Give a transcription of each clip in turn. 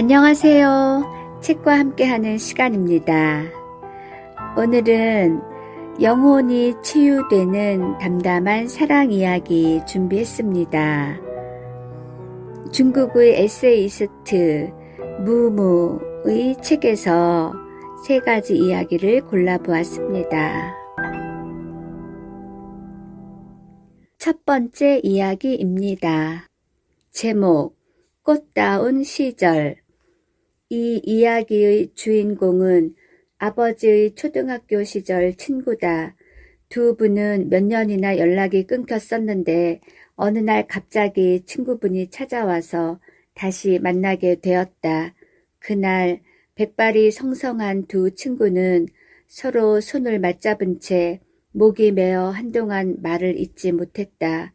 안녕하세요. 책과 함께하는 시간입니다. 오늘은 영혼이 치유되는 담담한 사랑 이야기 준비했습니다. 중국의 에세이스트 무무의 책에서 세 가지 이야기를 골라보았습니다. 첫 번째 이야기입니다. 제목 꽃다운 시절. 이 이야기의 주인공은 아버지의 초등학교 시절 친구다. 두 분은 몇 년이나 연락이 끊겼었는데 어느 날 갑자기 친구분이 찾아와서 다시 만나게 되었다. 그날 백발이 성성한 두 친구는 서로 손을 맞잡은 채 목이 메어 한동안 말을 잇지 못했다.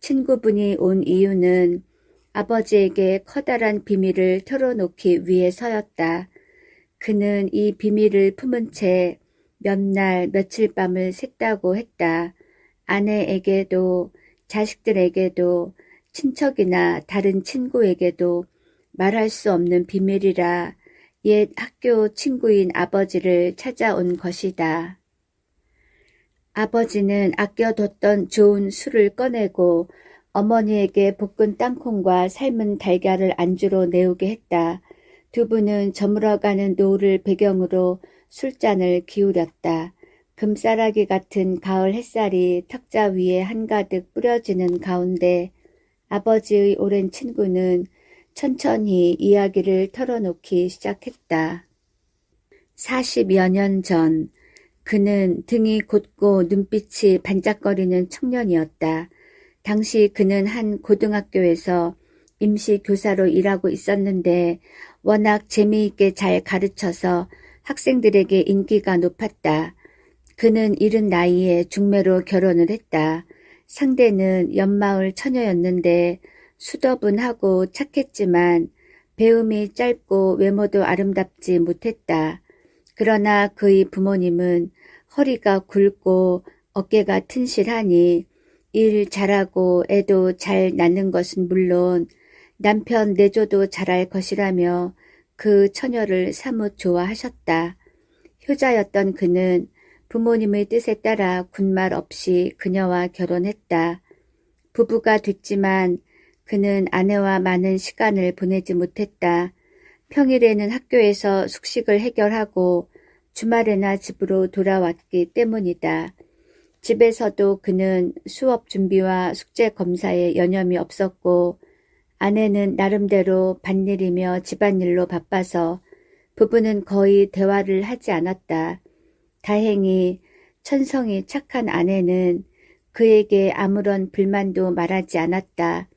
친구분이 온 이유는 아버지에게 커다란 비밀을 털어놓기 위해서였다. 그는 이 비밀을 품은 채 몇 날 며칠 밤을 샜다고 했다. 아내에게도 자식들에게도 친척이나 다른 친구에게도 말할 수 없는 비밀이라 옛 학교 친구인 아버지를 찾아온 것이다. 아버지는 아껴뒀던 좋은 술을 꺼내고 어머니에게 볶은 땅콩과 삶은 달걀을 안주로 내오게 했다. 두 분은 저물어가는 노을을 배경으로 술잔을 기울였다. 금싸라기 같은 가을 햇살이 탁자 위에 한가득 뿌려지는 가운데 아버지의 오랜 친구는 천천히 이야기를 털어놓기 시작했다. 40여 년 전, 그는 등이 곧고 눈빛이 반짝거리는 청년이었다. 당시 그는 한 고등학교에서 임시 교사로 일하고 있었는데 워낙 재미있게 잘 가르쳐서 학생들에게 인기가 높았다. 그는 이른 나이에 중매로 결혼을 했다. 상대는 옆마을 처녀였는데 수더분하고 착했지만 배움이 짧고 외모도 아름답지 못했다. 그러나 그의 부모님은 허리가 굵고 어깨가 튼실하니 일 잘하고 애도 잘 낳는 것은 물론 남편 내조도 잘할 것이라며 그 처녀를 사뭇 좋아하셨다. 효자였던 그는 부모님의 뜻에 따라 군말 없이 그녀와 결혼했다. 부부가 됐지만 그는 아내와 많은 시간을 보내지 못했다. 평일에는 학교에서 숙식을 해결하고 주말에나 집으로 돌아왔기 때문이다. 집에서도 그는 수업 준비와 숙제 검사에 여념이 없었고 아내는 나름대로 밭일이며 집안일로 바빠서 부부는 거의 대화를 하지 않았다. 다행히 천성이 착한 아내는 그에게 아무런 불만도 말하지 않았다.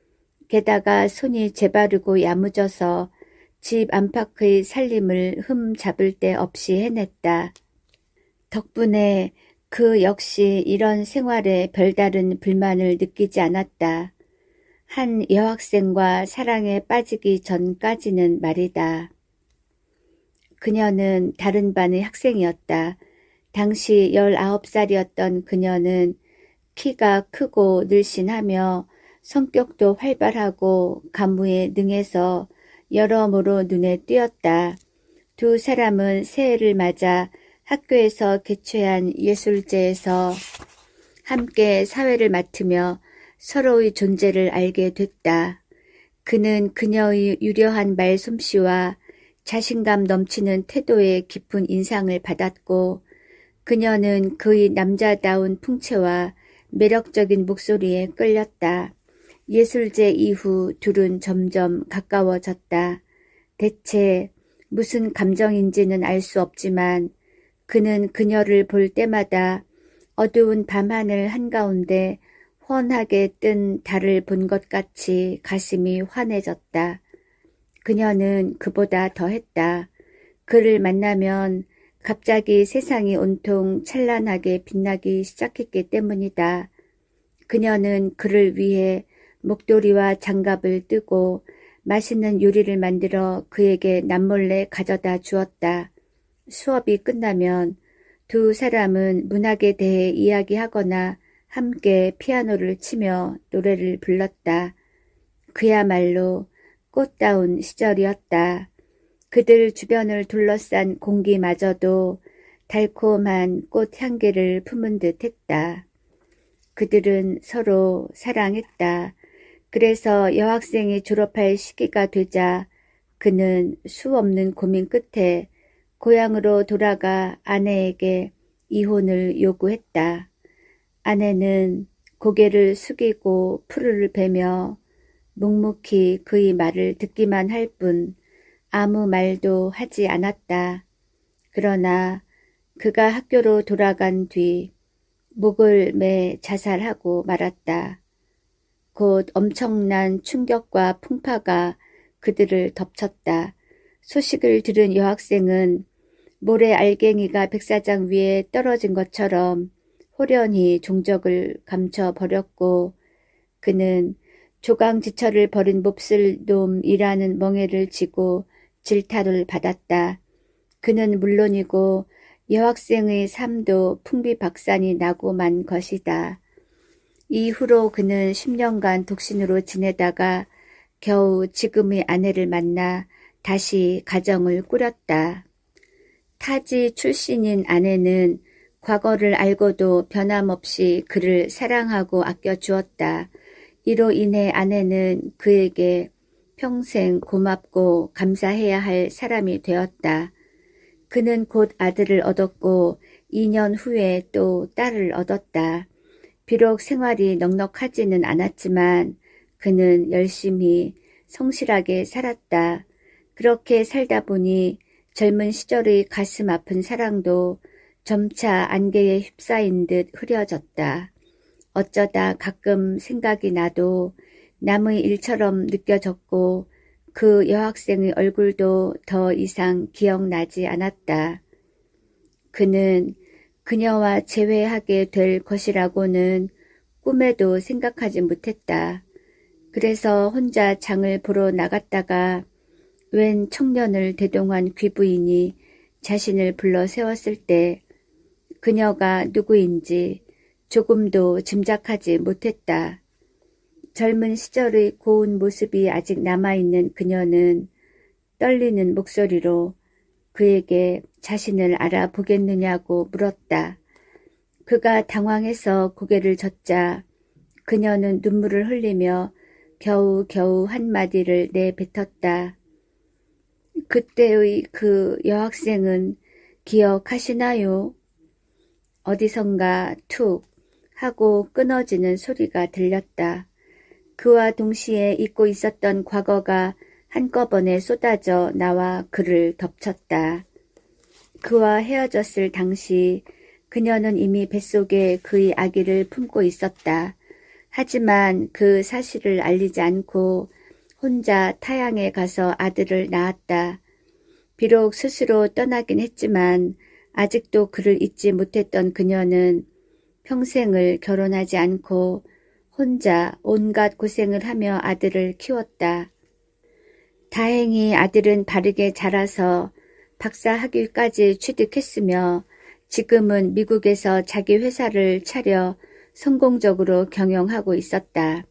게다가 손이 재바르고 야무져서 집 안팎의 살림을 흠 잡을 데 없이 해냈다. 덕분에 그 역시 이런 생활에 별다른 불만을 느끼지 않았다. 한 여학생과 사랑에 빠지기 전까지는 말이다. 그녀는 다른 반의 학생이었다. 당시 19살이었던 그녀는 키가 크고 늘씬하며 성격도 활발하고 가무에 능해서 여러모로 눈에 띄었다. 두 사람은 새해를 맞아 학교에서 개최한 예술제에서 함께 사회를 맡으며 서로의 존재를 알게 됐다. 그는 그녀의 유려한 말솜씨와 자신감 넘치는 태도에 깊은 인상을 받았고 그녀는 그의 남자다운 풍채와 매력적인 목소리에 끌렸다. 예술제 이후 둘은 점점 가까워졌다. 대체 무슨 감정인지는 알 수 없지만 그는 그녀를 볼 때마다 어두운 밤하늘 한가운데 훤하게 뜬 달을 본 것 같이 가슴이 환해졌다. 그녀는 그보다 더했다. 그를 만나면 갑자기 세상이 온통 찬란하게 빛나기 시작했기 때문이다. 그녀는 그를 위해 목도리와 장갑을 뜨고 맛있는 요리를 만들어 그에게 남몰래 가져다 주었다. 수업이 끝나면 두 사람은 문학에 대해 이야기하거나 함께 피아노를 치며 노래를 불렀다. 그야말로 꽃다운 시절이었다. 그들 주변을 둘러싼 공기마저도 달콤한 꽃 향기를 품은 듯 했다. 그들은 서로 사랑했다. 그래서 여학생이 졸업할 시기가 되자 그는 수없는 고민 끝에 고향으로 돌아가 아내에게 이혼을 요구했다. 아내는 고개를 숙이고 풀을 베며 묵묵히 그의 말을 듣기만 할 뿐 아무 말도 하지 않았다. 그러나 그가 학교로 돌아간 뒤 목을 매 자살하고 말았다. 곧 엄청난 충격과 풍파가 그들을 덮쳤다. 소식을 들은 여학생은 모래 알갱이가 백사장 위에 떨어진 것처럼 호련히 종적을 감춰버렸고 그는 조강지처를 버린 몹쓸 놈이라는 멍에를 지고 질타를 받았다. 그는 물론이고 여학생의 삶도 풍비박산이 나고 만 것이다. 이후로 그는 10년간 독신으로 지내다가 겨우 지금의 아내를 만나 다시 가정을 꾸렸다. 타지 출신인 아내는 과거를 알고도 변함없이 그를 사랑하고 아껴주었다. 이로 인해 아내는 그에게 평생 고맙고 감사해야 할 사람이 되었다. 그는 곧 아들을 얻었고 2년 후에 또 딸을 얻었다. 비록 생활이 넉넉하지는 않았지만 그는 열심히 성실하게 살았다. 그렇게 살다 보니 젊은 시절의 가슴 아픈 사랑도 점차 안개에 휩싸인 듯 흐려졌다. 어쩌다 가끔 생각이 나도 남의 일처럼 느껴졌고 그 여학생의 얼굴도 더 이상 기억나지 않았다. 그는 그녀와 재회하게 될 것이라고는 꿈에도 생각하지 못했다. 그래서 혼자 장을 보러 나갔다가 웬 청년을 대동한 귀부인이 자신을 불러 세웠을 때 그녀가 누구인지 조금도 짐작하지 못했다. 젊은 시절의 고운 모습이 아직 남아있는 그녀는 떨리는 목소리로 그에게 자신을 알아보겠느냐고 물었다. 그가 당황해서 고개를 젓자 그녀는 눈물을 흘리며 겨우겨우 한마디를 내뱉었다. 그때의 그 여학생은 기억하시나요? 어디선가 툭 하고 끊어지는 소리가 들렸다. 그와 동시에 잊고 있었던 과거가 한꺼번에 쏟아져 나와 그를 덮쳤다. 그와 헤어졌을 당시 그녀는 이미 뱃속에 그의 아기를 품고 있었다. 하지만 그 사실을 알리지 않고 혼자 타향에 가서 아들을 낳았다. 비록 스스로 떠나긴 했지만 아직도 그를 잊지 못했던 그녀는 평생을 결혼하지 않고 혼자 온갖 고생을 하며 아들을 키웠다. 다행히 아들은 바르게 자라서 박사 학위까지 취득했으며 지금은 미국에서 자기 회사를 차려 성공적으로 경영하고 있었다.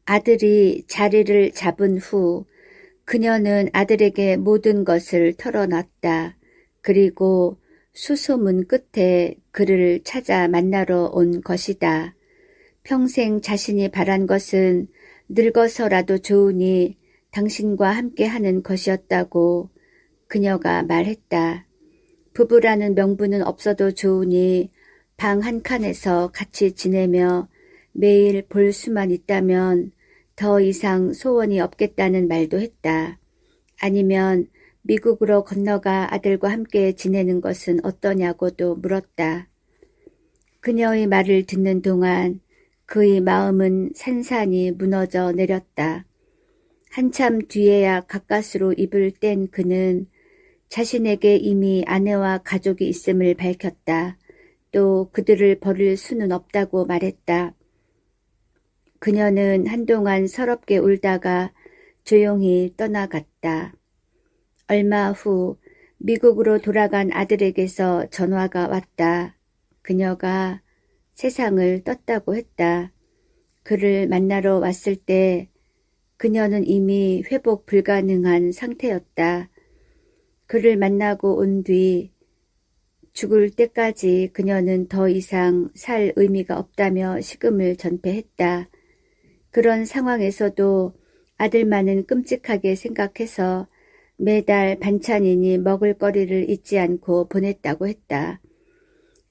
아들이 자리를 잡은 후 그녀는 아들에게 모든 것을 털어놨다. 그리고 수소문 끝에 그를 찾아 만나러 온 것이다. 평생 자신이 바란 것은 늙어서라도 좋으니 당신과 함께 하는 것이었다고 그녀가 말했다. 부부라는 명분은 없어도 좋으니 방 한 칸에서 같이 지내며 매일 볼 수만 있다면 더 이상 소원이 없겠다는 말도 했다. 아니면 미국으로 건너가 아들과 함께 지내는 것은 어떠냐고도 물었다. 그녀의 말을 듣는 동안 그의 마음은 산산이 무너져 내렸다. 한참 뒤에야 가까스로 입을 뗀 그는 자신에게 이미 아내와 가족이 있음을 밝혔다. 또 그들을 버릴 수는 없다고 말했다. 그녀는 한동안 서럽게 울다가 조용히 떠나갔다. 얼마 후 미국으로 돌아간 아들에게서 전화가 왔다. 그녀가 세상을 떴다고 했다. 그를 만나러 왔을 때 그녀는 이미 회복 불가능한 상태였다. 그를 만나고 온 뒤 죽을 때까지 그녀는 더 이상 살 의미가 없다며 식음을 전폐했다. 그런 상황에서도 아들만은 끔찍하게 생각해서 매달 반찬이니 먹을거리를 잊지 않고 보냈다고 했다.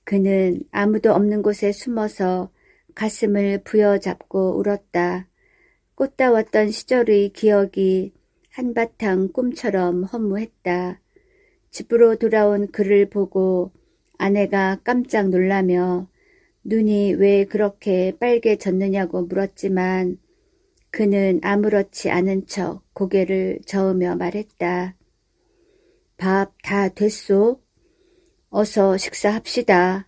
그는 아무도 없는 곳에 숨어서 가슴을 부여잡고 울었다. 꽃다웠던 시절의 기억이 한바탕 꿈처럼 허무했다. 집으로 돌아온 그를 보고 아내가 깜짝 놀라며 눈이 왜 그렇게 빨개졌느냐고 물었지만 그는 아무렇지 않은 척 고개를 저으며 말했다. 밥 다 됐소? 어서 식사합시다.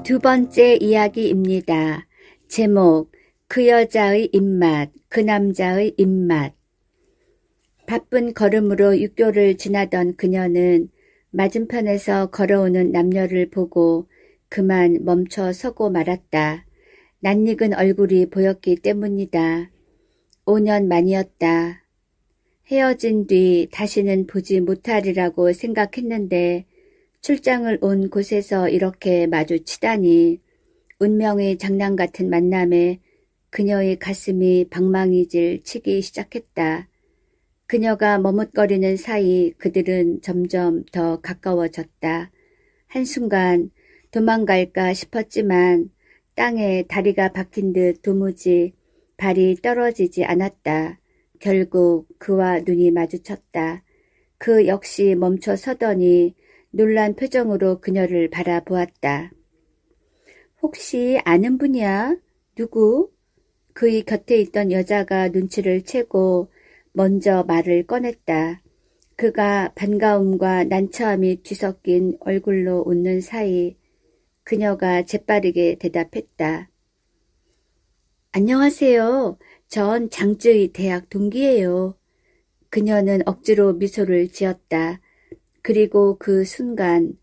두 번째 이야기입니다. 제목, 그 여자의 입맛, 그 남자의 입맛. 바쁜 걸음으로 육교를 지나던 그녀는 맞은편에서 걸어오는 남녀를 보고 그만 멈춰 서고 말았다. 낯익은 얼굴이 보였기 때문이다. 5년 만이었다. 헤어진 뒤 다시는 보지 못하리라고 생각했는데 출장을 온 곳에서 이렇게 마주치다니 운명의 장난 같은 만남에 그녀의 가슴이 방망이질 치기 시작했다. 그녀가 머뭇거리는 사이 그들은 점점 더 가까워졌다. 한순간 도망갈까 싶었지만 땅에 다리가 박힌 듯 도무지 발이 떨어지지 않았다. 결국 그와 눈이 마주쳤다. 그 역시 멈춰 서더니 놀란 표정으로 그녀를 바라보았다. 혹시 아는 분이야? 누구? 그의 곁에 있던 여자가 눈치를 채고 먼저 말을 꺼냈다. 그가 반가움과 난처함이 뒤섞인 얼굴로 웃는 사이 그녀가 재빠르게 대답했다. 안녕하세요. 전 장쯔의 대학 동기예요. 그녀는 억지로 미소를 지었다. 그리고 그 순간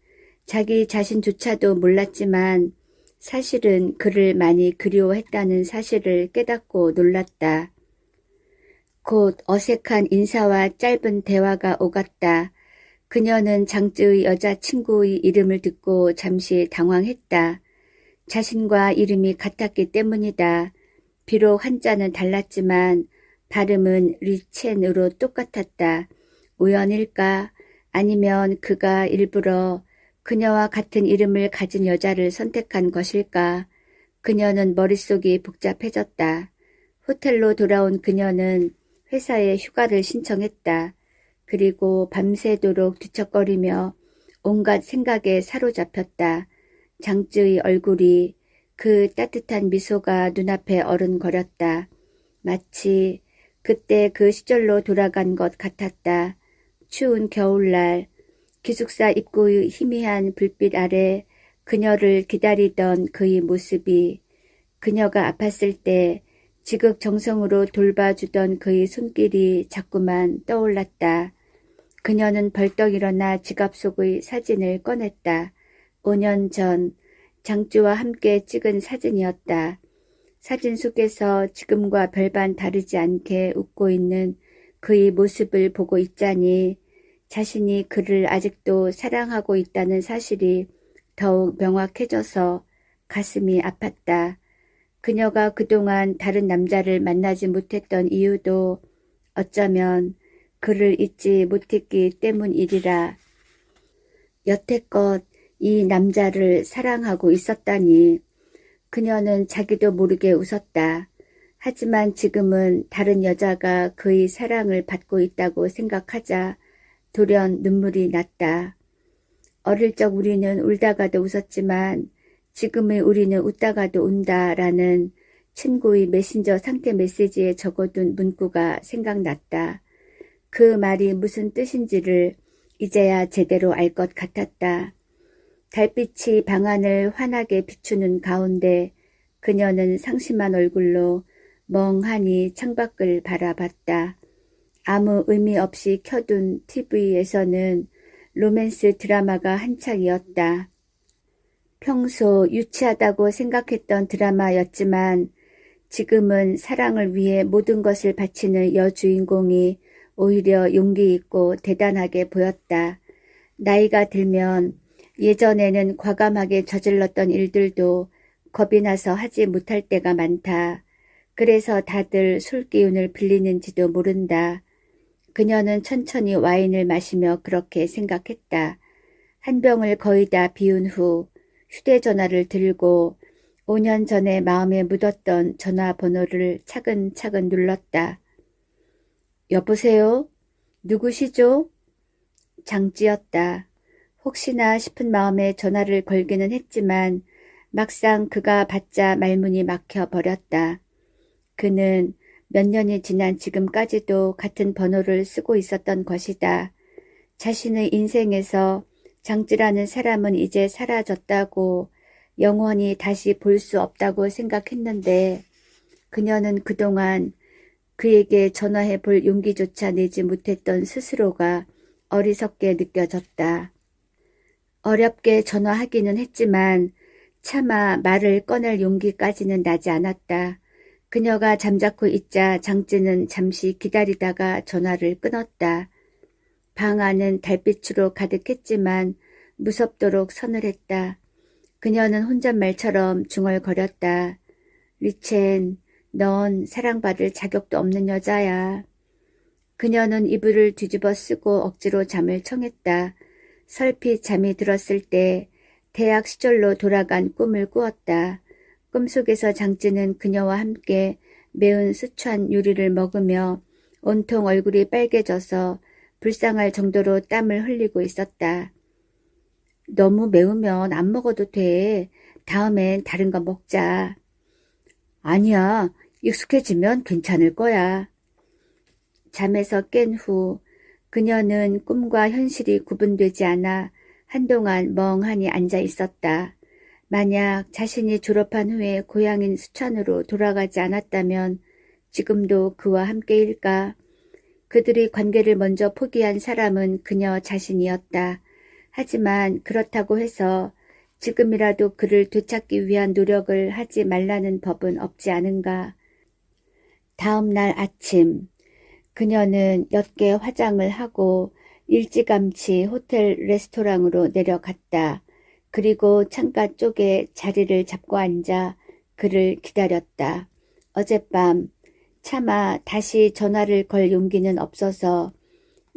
자기 자신조차도 몰랐지만 사실은 그를 많이 그리워했다는 사실을 깨닫고 놀랐다. 곧 어색한 인사와 짧은 대화가 오갔다. 그녀는 장쯔의 여자친구의 이름을 듣고 잠시 당황했다. 자신과 이름이 같았기 때문이다. 비록 한자는 달랐지만 발음은 리첸으로 똑같았다. 우연일까? 아니면 그가 일부러 그녀와 같은 이름을 가진 여자를 선택한 것일까? 그녀는 머릿속이 복잡해졌다. 호텔로 돌아온 그녀는 회사에 휴가를 신청했다. 그리고 밤새도록 뒤척거리며 온갖 생각에 사로잡혔다. 장쯔의 얼굴이 그 따뜻한 미소가 눈앞에 어른거렸다. 마치 그때 그 시절로 돌아간 것 같았다. 추운 겨울날 기숙사 입구의 희미한 불빛 아래 그녀를 기다리던 그의 모습이 그녀가 아팠을 때 지극정성으로 돌봐주던 그의 손길이 자꾸만 떠올랐다. 그녀는 벌떡 일어나 지갑 속의 사진을 꺼냈다. 5년 전 장쯔와 함께 찍은 사진이었다. 사진 속에서 지금과 별반 다르지 않게 웃고 있는 그의 모습을 보고 있자니 자신이 그를 아직도 사랑하고 있다는 사실이 더욱 명확해져서 가슴이 아팠다. 그녀가 그동안 다른 남자를 만나지 못했던 이유도 어쩌면 그를 잊지 못했기 때문이리라. 여태껏 이 남자를 사랑하고 있었다니. 그녀는 자기도 모르게 웃었다. 하지만 지금은 다른 여자가 그의 사랑을 받고 있다고 생각하자 돌연 눈물이 났다. 어릴 적 우리는 울다가도 웃었지만 지금의 우리는 웃다가도 운다라는 친구의 메신저 상태 메시지에 적어둔 문구가 생각났다. 그 말이 무슨 뜻인지를 이제야 제대로 알 것 같았다. 달빛이 방안을 환하게 비추는 가운데 그녀는 상심한 얼굴로 멍하니 창밖을 바라봤다. 아무 의미 없이 켜둔 TV에서는 로맨스 드라마가 한창이었다. 평소 유치하다고 생각했던 드라마였지만 지금은 사랑을 위해 모든 것을 바치는 여주인공이 오히려 용기 있고 대단하게 보였다. 나이가 들면 예전에는 과감하게 저질렀던 일들도 겁이 나서 하지 못할 때가 많다. 그래서 다들 술 기운을 빌리는지도 모른다. 그녀는 천천히 와인을 마시며 그렇게 생각했다. 한 병을 거의 다 비운 후 휴대전화를 들고 5년 전에 마음에 묻었던 전화번호를 차근차근 눌렀다. 여보세요? 누구시죠? 장지였다. 혹시나 싶은 마음에 전화를 걸기는 했지만 막상 그가 받자 말문이 막혀버렸다. 그는 몇 년이 지난 지금까지도 같은 번호를 쓰고 있었던 것이다. 자신의 인생에서 장지라는 사람은 이제 사라졌다고 영원히 다시 볼 수 없다고 생각했는데 그녀는 그동안 그에게 전화해 볼 용기조차 내지 못했던 스스로가 어리석게 느껴졌다. 어렵게 전화하기는 했지만 차마 말을 꺼낼 용기까지는 나지 않았다. 그녀가 잠자코 있자 장지는 잠시 기다리다가 전화를 끊었다. 방 안은 달빛으로 가득했지만 무섭도록 서늘했다. 그녀는 혼잣말처럼 중얼거렸다. 리첸, 넌 사랑받을 자격도 없는 여자야. 그녀는 이불을 뒤집어 쓰고 억지로 잠을 청했다. 설핏 잠이 들었을 때 대학 시절로 돌아간 꿈을 꾸었다. 꿈속에서 장지는 그녀와 함께 매운 수촨 요리를 먹으며 온통 얼굴이 빨개져서 불쌍할 정도로 땀을 흘리고 있었다. 너무 매우면 안 먹어도 돼. 다음엔 다른 거 먹자. 아니야. 익숙해지면 괜찮을 거야. 잠에서 깬 후 그녀는 꿈과 현실이 구분되지 않아 한동안 멍하니 앉아 있었다. 만약 자신이 졸업한 후에 고향인 수천으로 돌아가지 않았다면 지금도 그와 함께일까? 그들이 관계를 먼저 포기한 사람은 그녀 자신이었다. 하지만 그렇다고 해서 지금이라도 그를 되찾기 위한 노력을 하지 말라는 법은 없지 않은가. 다음 날 아침 그녀는 옅게 화장을 하고 일찌감치 호텔 레스토랑으로 내려갔다. 그리고 창가 쪽에 자리를 잡고 앉아 그를 기다렸다. 어젯밤 차마 다시 전화를 걸 용기는 없어서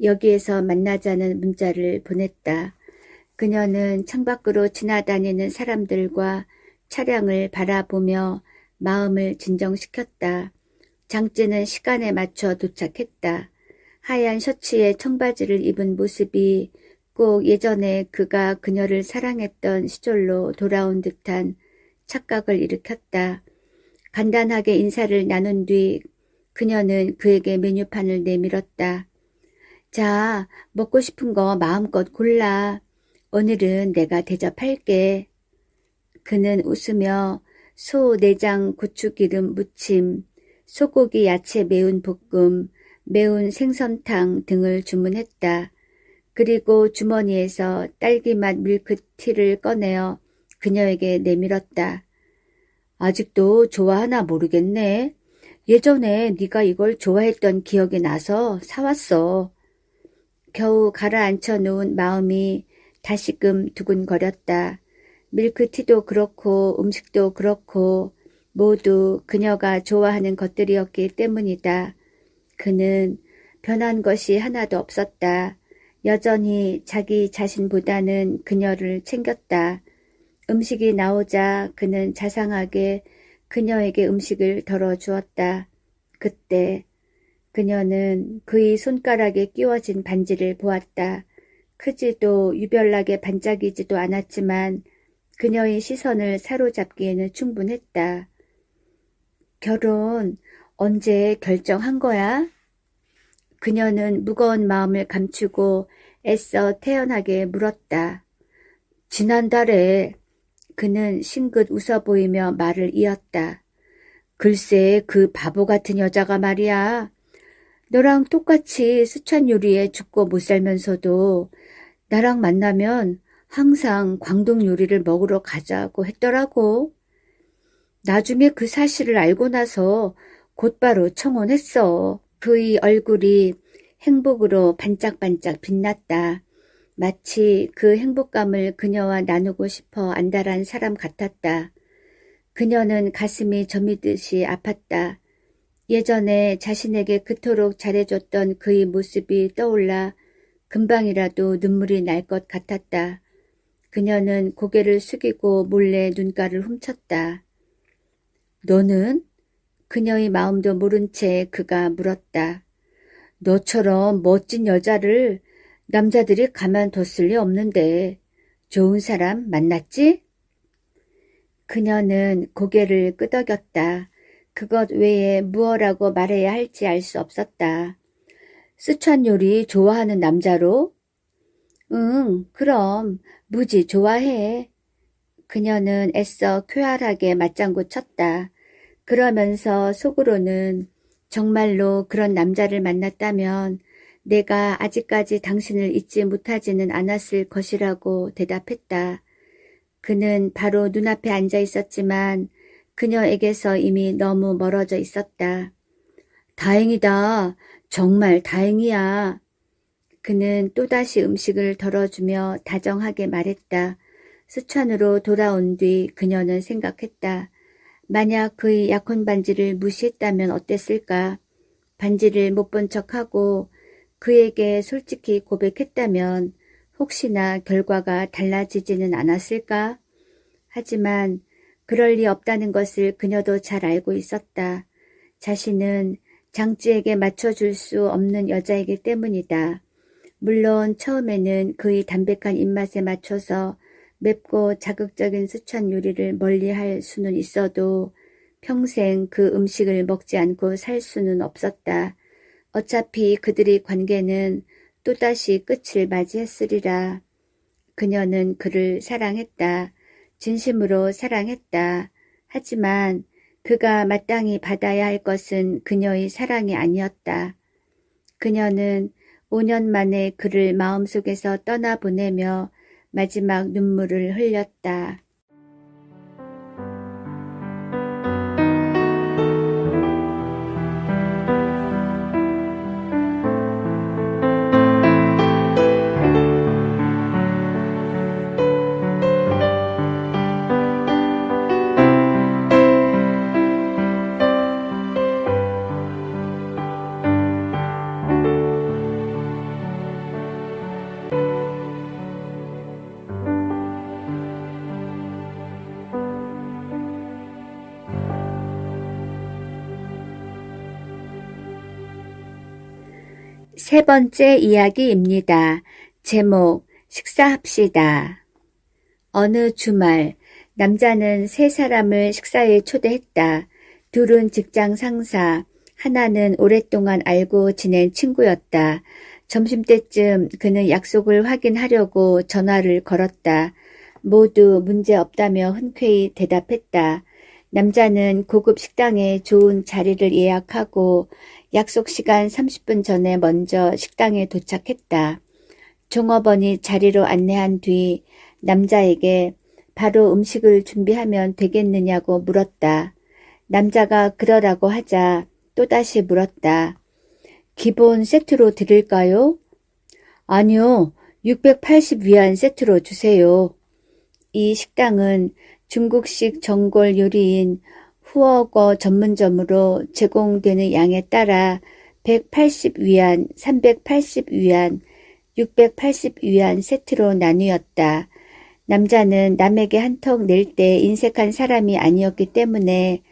여기에서 만나자는 문자를 보냈다. 그녀는 창밖으로 지나다니는 사람들과 차량을 바라보며 마음을 진정시켰다. 장지는 시간에 맞춰 도착했다. 하얀 셔츠에 청바지를 입은 모습이 꼭 예전에 그가 그녀를 사랑했던 시절로 돌아온 듯한 착각을 일으켰다. 간단하게 인사를 나눈 뒤 그녀는 그에게 메뉴판을 내밀었다. 자, 먹고 싶은 거 마음껏 골라. 오늘은 내가 대접할게. 그는 웃으며 소 내장 고추기름 무침, 소고기 야채 매운 볶음, 매운 생선탕 등을 주문했다. 그리고 주머니에서 딸기맛 밀크티를 꺼내어 그녀에게 내밀었다. 아직도 좋아하나 모르겠네. 예전에 네가 이걸 좋아했던 기억이 나서 사왔어. 겨우 가라앉혀 놓은 마음이 다시금 두근거렸다. 밀크티도 그렇고 음식도 그렇고 모두 그녀가 좋아하는 것들이었기 때문이다. 그는 변한 것이 하나도 없었다. 여전히 자기 자신보다는 그녀를 챙겼다. 음식이 나오자 그는 자상하게 그녀에게 음식을 덜어주었다. 그때 그녀는 그의 손가락에 끼워진 반지를 보았다. 크지도 유별나게 반짝이지도 않았지만 그녀의 시선을 사로잡기에는 충분했다. 결혼 언제 결정한 거야? 그녀는 무거운 마음을 감추고 애써 태연하게 물었다. 지난달에. 그는 싱긋 웃어 보이며 말을 이었다. 글쎄 그 바보 같은 여자가 말이야. 너랑 똑같이 스촨 요리에 죽고 못 살면서도 나랑 만나면 항상 광동 요리를 먹으러 가자고 했더라고. 나중에 그 사실을 알고 나서 곧바로 청혼했어. 그의 얼굴이 행복으로 반짝반짝 빛났다. 마치 그 행복감을 그녀와 나누고 싶어 안달한 사람 같았다. 그녀는 가슴이 저미듯이 아팠다. 예전에 자신에게 그토록 잘해줬던 그의 모습이 떠올라 금방이라도 눈물이 날 것 같았다. 그녀는 고개를 숙이고 몰래 눈가를 훔쳤다. 너는? 그녀의 마음도 모른 채 그가 물었다. 너처럼 멋진 여자를 남자들이 가만뒀을 리 없는데 좋은 사람 만났지? 그녀는 고개를 끄덕였다. 그것 외에 무엇라고 말해야 할지 알 수 없었다. 스촨 요리 좋아하는 남자로? 응, 그럼 무지 좋아해. 그녀는 애써 쾌활하게 맞장구 쳤다. 그러면서 속으로는 정말로 그런 남자를 만났다면 내가 아직까지 당신을 잊지 못하지는 않았을 것이라고 대답했다. 그는 바로 눈앞에 앉아 있었지만 그녀에게서 이미 너무 멀어져 있었다. 다행이다. 정말 다행이야. 그는 또다시 음식을 덜어주며 다정하게 말했다. 스촨으로 돌아온 뒤 그녀는 생각했다. 만약 그의 약혼 반지를 무시했다면 어땠을까? 반지를 못 본 척하고 그에게 솔직히 고백했다면 혹시나 결과가 달라지지는 않았을까? 하지만 그럴 리 없다는 것을 그녀도 잘 알고 있었다. 자신은 장지에게 맞춰줄 수 없는 여자이기 때문이다. 물론 처음에는 그의 담백한 입맛에 맞춰서 맵고 자극적인 스촨 요리를 멀리할 수는 있어도 평생 그 음식을 먹지 않고 살 수는 없었다. 어차피 그들의 관계는 또다시 끝을 맞이했으리라. 그녀는 그를 사랑했다. 진심으로 사랑했다. 하지만 그가 마땅히 받아야 할 것은 그녀의 사랑이 아니었다. 그녀는 5년 만에 그를 마음속에서 떠나보내며 마지막 눈물을 흘렸다. 세 번째 이야기입니다. 제목, 식사합시다. 어느 주말, 남자는 세 사람을 식사에 초대했다. 둘은 직장 상사, 하나는 오랫동안 알고 지낸 친구였다. 점심때쯤 그는 약속을 확인하려고 전화를 걸었다. 모두 문제없다며 흔쾌히 대답했다. 남자는 고급 식당에 좋은 자리를 예약하고 약속 시간 30분 전에 먼저 식당에 도착했다. 종업원이 자리로 안내한 뒤 남자에게 바로 음식을 준비하면 되겠느냐고 물었다. 남자가 그러라고 하자 또다시 물었다. 기본 세트로 드릴까요? 아니요, 680위안 세트로 주세요. 이 식당은 중국식 전골 요리인 후어거 전문점으로 제공되는 양에 따라 180위안, 380위안, 680위안 세트로 나뉘었다. 남자는 남에게 한턱 낼 때 인색한 사람이 아니었기 때문에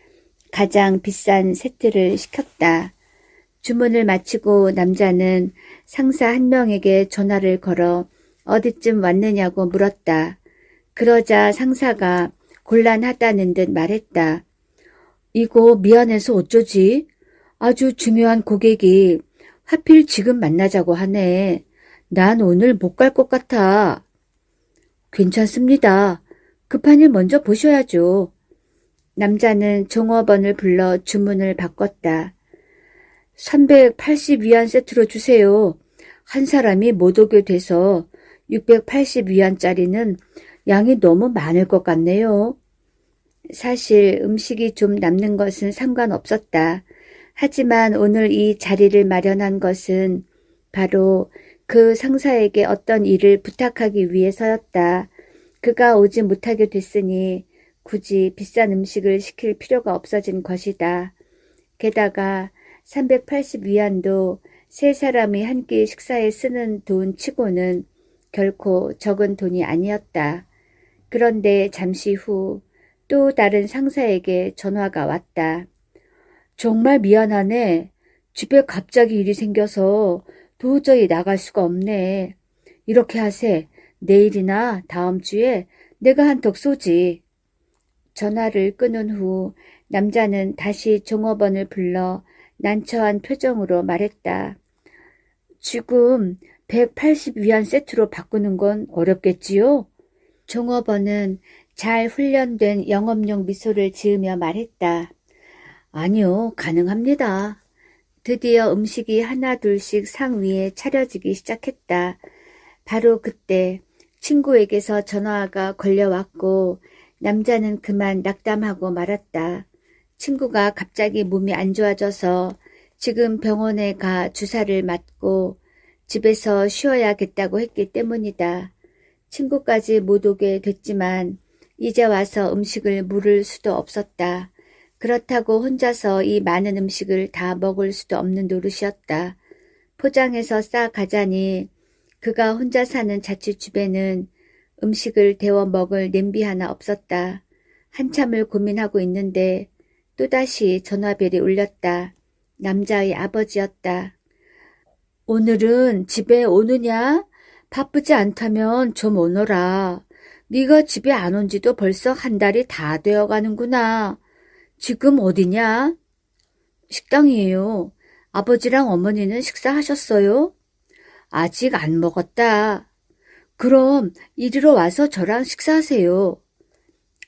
가장 비싼 세트를 시켰다. 주문을 마치고 남자는 상사 한 명에게 전화를 걸어 어디쯤 왔느냐고 물었다. 그러자 상사가 곤란하다는 듯 말했다. 이거 미안해서 어쩌지? 아주 중요한 고객이 하필 지금 만나자고 하네. 난 오늘 못 갈 것 같아. 괜찮습니다. 급한 일 먼저 보셔야죠. 남자는 종업원을 불러 주문을 바꿨다. 380위안 세트로 주세요. 한 사람이 못 오게 돼서 680위안짜리는 양이 너무 많을 것 같네요. 사실 음식이 좀 남는 것은 상관없었다. 하지만 오늘 이 자리를 마련한 것은 바로 그 상사에게 어떤 일을 부탁하기 위해서였다. 그가 오지 못하게 됐으니 굳이 비싼 음식을 시킬 필요가 없어진 것이다. 게다가 380위안도 세 사람이 한 끼 식사에 쓰는 돈 치고는 결코 적은 돈이 아니었다. 그런데 잠시 후 또 다른 상사에게 전화가 왔다. 정말 미안하네. 집에 갑자기 일이 생겨서 도저히 나갈 수가 없네. 이렇게 하세. 내일이나 다음 주에 내가 한턱 쏘지. 전화를 끊은 후 남자는 다시 종업원을 불러 난처한 표정으로 말했다. 지금 180위안 세트로 바꾸는 건 어렵겠지요? 종업원은 잘 훈련된 영업용 미소를 지으며 말했다. 아니요, 가능합니다. 드디어 음식이 하나 둘씩 상 위에 차려지기 시작했다. 바로 그때 친구에게서 전화가 걸려왔고 남자는 그만 낙담하고 말았다. 친구가 갑자기 몸이 안 좋아져서 지금 병원에 가 주사를 맞고 집에서 쉬어야겠다고 했기 때문이다. 친구까지 못 오게 됐지만 이제 와서 음식을 물을 수도 없었다. 그렇다고 혼자서 이 많은 음식을 다 먹을 수도 없는 노릇이었다. 포장해서 싸 가자니 그가 혼자 사는 자취집에는 음식을 데워 먹을 냄비 하나 없었다. 한참을 고민하고 있는데 또다시 전화벨이 울렸다. 남자의 아버지였다. 오늘은 집에 오느냐? 바쁘지 않다면 좀 오너라. 네가 집에 안 온 지도 벌써 한 달이 다 되어가는구나. 지금 어디냐? 식당이에요. 아버지랑 어머니는 식사하셨어요? 아직 안 먹었다. 그럼 이리로 와서 저랑 식사하세요.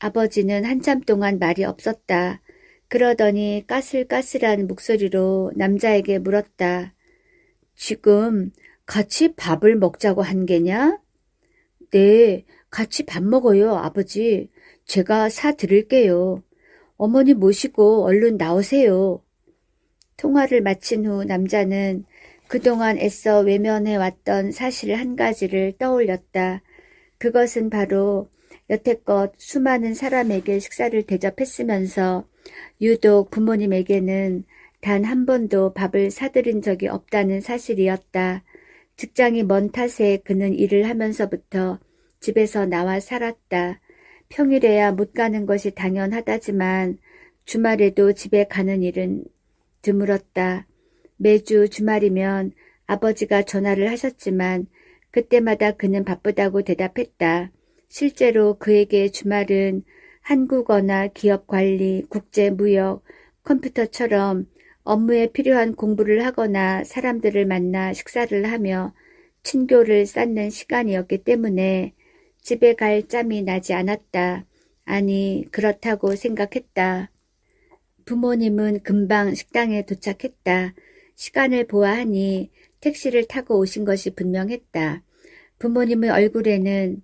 아버지는 한참 동안 말이 없었다. 그러더니 까슬까슬한 목소리로 남자에게 물었다. 지금 같이 밥을 먹자고 한 게냐? 네, 같이 밥 먹어요, 아버지. 제가 사드릴게요. 어머니 모시고 얼른 나오세요. 통화를 마친 후 남자는 그동안 애써 외면해왔던 사실 한 가지를 떠올렸다. 그것은 바로 여태껏 수많은 사람에게 식사를 대접했으면서 유독 부모님에게는 단 한 번도 밥을 사드린 적이 없다는 사실이었다. 직장이 먼 탓에 그는 일을 하면서부터 집에서 나와 살았다. 평일에야 못 가는 것이 당연하다지만 주말에도 집에 가는 일은 드물었다. 매주 주말이면 아버지가 전화를 하셨지만 그때마다 그는 바쁘다고 대답했다. 실제로 그에게 주말은 한국어나 기업관리, 국제무역, 컴퓨터처럼 업무에 필요한 공부를 하거나 사람들을 만나 식사를 하며 친교를 쌓는 시간이었기 때문에 집에 갈 짬이 나지 않았다. 아니, 그렇다고 생각했다. 부모님은 금방 식당에 도착했다. 시간을 보아하니 택시를 타고 오신 것이 분명했다. 부모님의 얼굴에는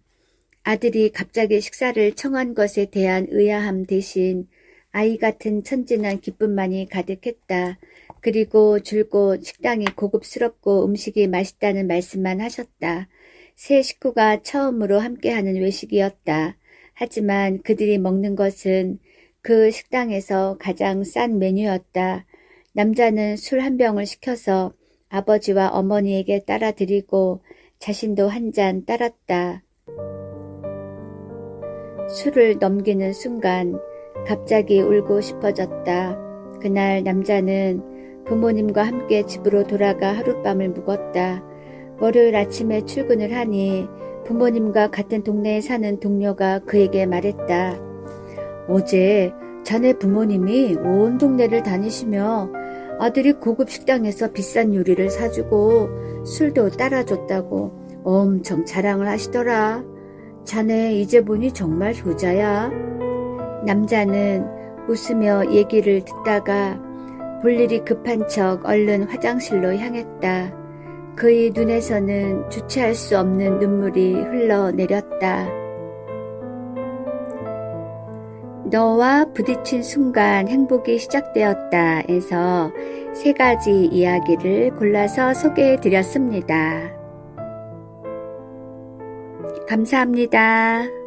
아들이 갑자기 식사를 청한 것에 대한 의아함 대신 아이 같은 천진한 기쁨만이 가득했다. 그리고 줄곧 식당이 고급스럽고 음식이 맛있다는 말씀만 하셨다. 세 식구가 처음으로 함께하는 외식이었다. 하지만 그들이 먹는 것은 그 식당에서 가장 싼 메뉴였다. 남자는 술 한 병을 시켜서 아버지와 어머니에게 따라 드리고 자신도 한 잔 따랐다. 술을 넘기는 순간 갑자기 울고 싶어졌다. 그날 남자는 부모님과 함께 집으로 돌아가 하룻밤을 묵었다. 월요일 아침에 출근을 하니 부모님과 같은 동네에 사는 동료가 그에게 말했다. 어제 자네 부모님이 온 동네를 다니시며 아들이 고급 식당에서 비싼 요리를 사주고 술도 따라줬다고 엄청 자랑을 하시더라. 자네 이제 보니 정말 효자야. 남자는 웃으며 얘기를 듣다가 볼 일이 급한 척 얼른 화장실로 향했다. 그의 눈에서는 주체할 수 없는 눈물이 흘러내렸다. 너와 부딪힌 순간 행복이 시작되었다 에서 3가지 이야기를 골라서 소개해 드렸습니다. 감사합니다.